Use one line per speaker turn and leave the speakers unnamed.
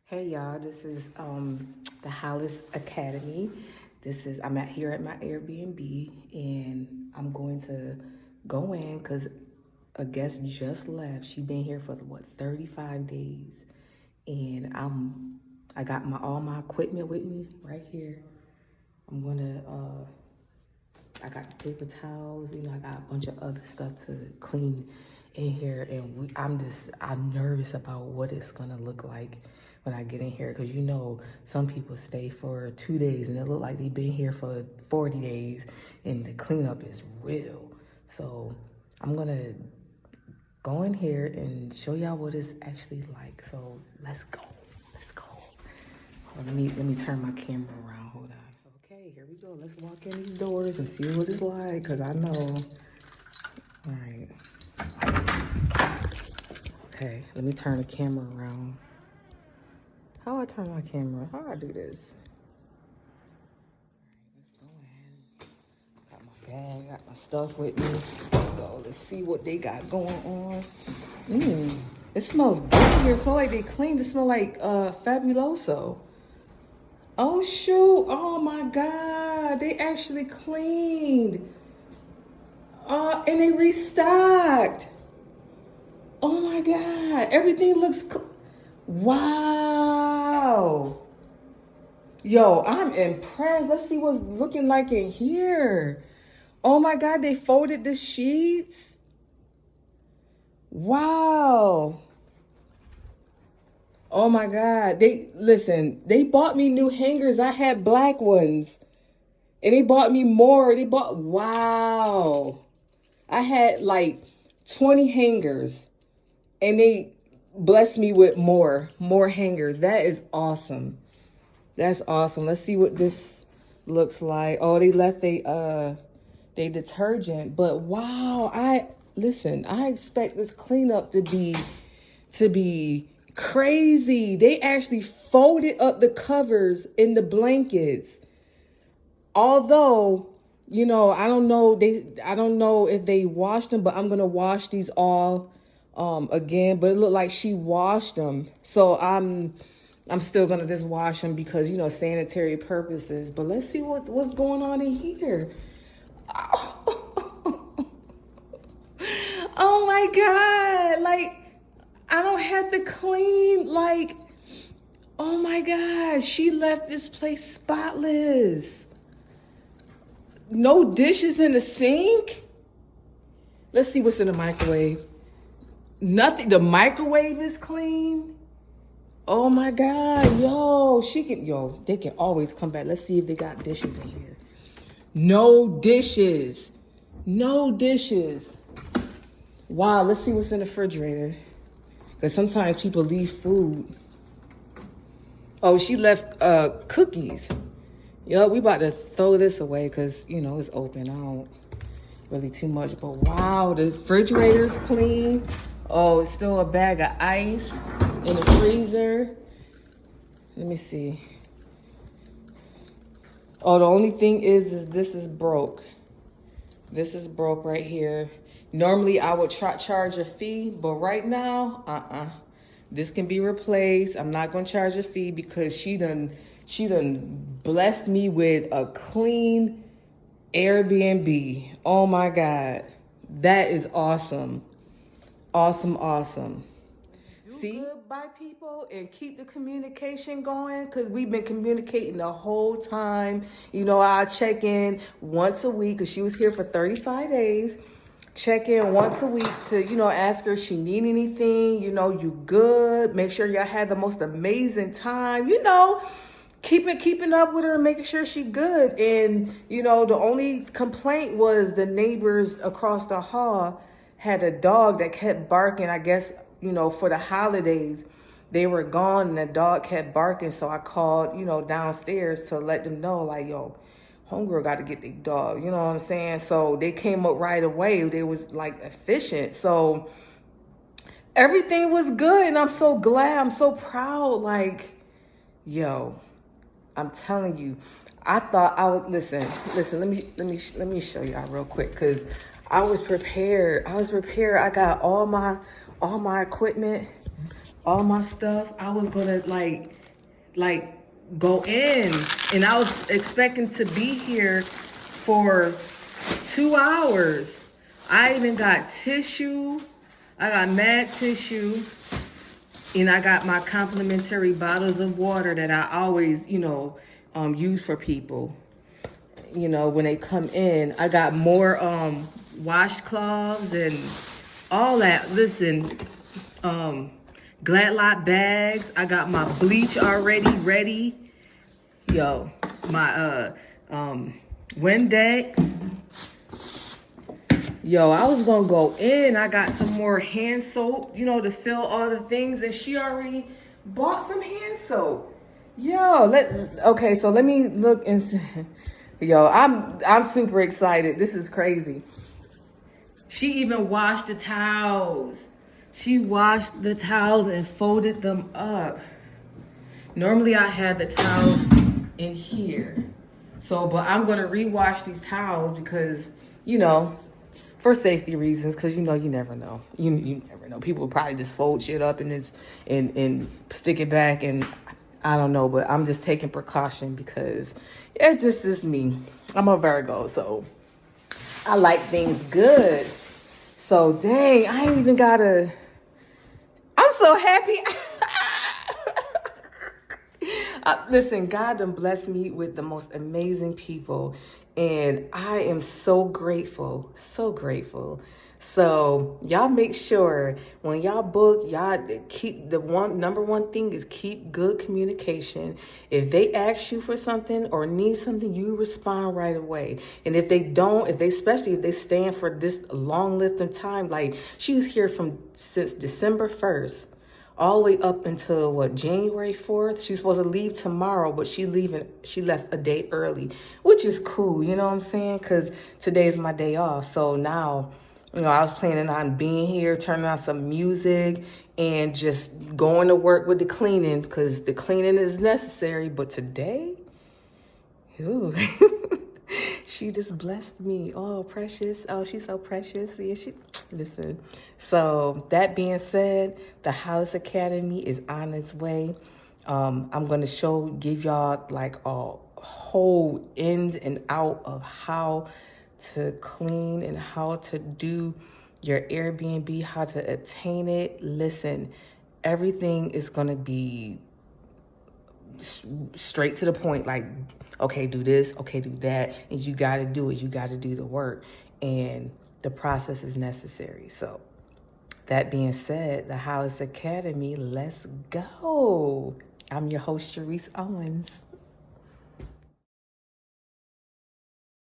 Hey y'all, this is the Hollis Academy. I'm here at my Airbnb and I'm going to go in because a guest just left. She been here for 35 days, and I got all my equipment with me right here. I'm gonna I got the paper towels, I got a bunch of other stuff to clean in here, and I'm nervous about what it's gonna look like when I get in here, because some people stay for 2 days and it look like they've been here for 40 days, and the cleanup is real. So I'm gonna go in here and show y'all what it's actually like. So let's go. Let me turn my camera around. Hold on. Okay, here we go. Let's walk in these doors and see what it's like, because I know. All right. Okay, let me turn the camera around. How I turn my camera? How I do this? All right, let's go in. Got my bag, got my stuff with me. Let's go. Let's see what they got going on. It smells good here. It smells like they cleaned. It smells like Fabuloso. Oh shoot, oh my God, they actually cleaned. And they restocked. Oh my God, everything looks, wow. Yo, I'm impressed. Let's see what's looking like in here. Oh my God, they folded the sheets. Wow. Oh my God, they bought me new hangers. I had black ones. And they bought me more. Wow. I had like 20 hangers. And they blessed me with more hangers. That is awesome. That's awesome. Let's see what this looks like. Oh, they left they detergent. But wow, I expect this cleanup to be crazy. They actually folded up the covers in the blankets. Although, I don't know if they washed them, but I'm gonna wash these all again. But it looked like she washed them, so I'm still gonna just wash them because sanitary purposes. But let's see what's going on in here. Oh my God! Like, I don't have to clean. Like, oh my God! She left this place spotless. No dishes in the sink. Let's see what's in the microwave. Nothing. The microwave is clean. Oh my God, they can always come back. Let's see if they got dishes in here. No dishes. Wow, let's see what's in the refrigerator. Because sometimes people leave food. Oh, she left cookies. Yo, we about to throw this away because, it's open. I don't really too much. But wow, the refrigerator's clean. Oh, it's still a bag of ice in the freezer. Let me see. Oh, the only thing is this is broke. This is broke right here. Normally, I would charge a fee, but right now, this can be replaced. I'm not going to charge a fee because she done blessed me with a clean Airbnb. Oh my God. That is awesome. Awesome. See? Goodbye, people, and keep the communication going, because we've been communicating the whole time. I check in once a week because she was here for 35 days. Check in once a week to, ask her if she need anything. You good. Make sure y'all had the most amazing time. Keeping up with her and making sure she good. And, the only complaint was the neighbors across the hall had a dog that kept barking. I guess, for the holidays, they were gone and the dog kept barking. So I called, downstairs to let them know, like, yo, homegirl got to get the dog. You know what I'm saying? So they came up right away. They was like efficient. So everything was good. And I'm so glad. I'm so proud. Like, yo, I'm telling you, I thought I would listen. Let me show y'all real quick, because I was prepared. I got all my equipment. all my stuff. I was gonna like go in, and I was expecting to be here for 2 hours. I even got tissue. I got mad tissue, and I got my complimentary bottles of water that I always, use for people. When they come in, I got more washcloths and all that. Listen, Gladlock bags. I got my bleach already ready. Yo, my Windex. Yo, I was gonna go in. I got some more hand soap, to fill all the things, and she already bought some hand soap. Yo, okay, so let me look and see. Yo, I'm super excited. This is crazy. She even washed the towels. She washed the towels and folded them up. Normally I had the towels in here. So, but I'm gonna rewash these towels because, for safety reasons, because you never know. You never know. People will probably just fold shit up and stick it back, and I don't know, but I'm just taking precaution because it just is me. I'm a Virgo, so I like things good. So dang, I ain't even gotta. I'm so happy. Listen, God done blessed me with the most amazing people, and I am so grateful, so grateful. So y'all make sure when y'all book, y'all keep number one thing is keep good communication. If they ask you for something or need something, you respond right away. And if they don't, especially if they stand for this long length of time, like she was here since December 1st. All the way up until January 4th. She's supposed to leave tomorrow, but she left a day early, which is cool, you know what I'm saying? Because today's my day off. So now, I was planning on being here, turning on some music, and just going to work with the cleaning, because the cleaning is necessary. But today, ooh, she just blessed me. Oh, precious. Oh, she's so precious. Yeah, listen. So that being said, the Hollis Academy is on its way. I'm going to give y'all like a whole ins and out of how to clean and how to do your Airbnb, how to attain it. Listen, everything is going to be straight to the point, like, okay, do this, okay, do that, and you got to do it. You got to do the work, and the process is necessary. So that being said, the Hollis Academy, let's go. I'm your host, Sharice Owens.